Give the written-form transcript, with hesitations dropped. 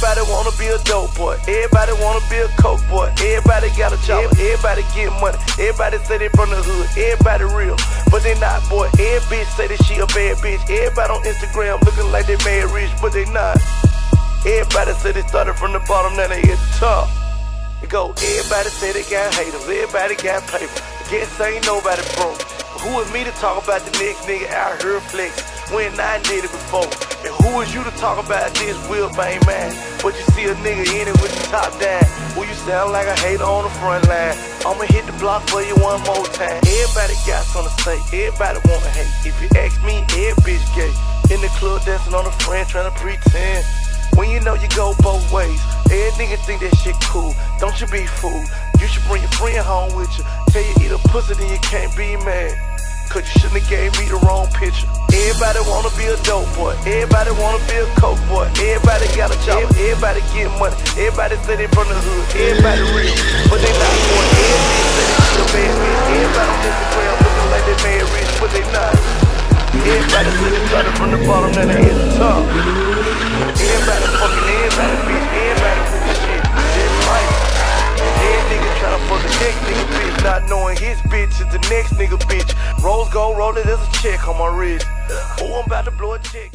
Everybody wanna be a dope boy. Everybody wanna be a coke boy. Everybody got a job. Everybody get money. Everybody say they from the hood. Everybody real, but they not, boy. Every bitch say that she a bad bitch. Everybody on Instagram looking like they mad rich, but they not. Everybody say they started from the bottom, now they at the top. It go, everybody say they got haters. Everybody got paper. Guess ain't nobody broke. Who is me to talk about the next nigga out here flex when I did it before? And who is you to talk about this Will Bang man? But you see a nigga in it with the top down. Well, you sound like a hater on the front line. I'ma hit the block for you one more time. Everybody got something to say. Everybody wanna hate. If you ask me, every bitch gay. In the club dancing on a friend trying to pretend. When you know you go both ways. Every nigga think that shit cool. Don't you be fooled. You should bring your friend home with you. Tell you eat a pussy, then you can't be mad. Cause you shouldn't have gave me the wrong picture. Everybody wanna be a dope boy. Everybody wanna be a coke boy. Everybody got a job. Everybody get money. Everybody say they from the hood. Everybody real, but they not one. Everybody say they a bad bitch. Everybody on Instagram looking like they mad rich, but they not. Everybody say they started from the bottom, now they at the top. Everybody fucking everybody, bitch. Everybody with the shit. Just like every nigga tryna fuck the next nigga bitch, not knowing his bitch is the next nigga bitch. Rose gold rollin', there's a check on my wrist. Oh, I'm about to blow a check.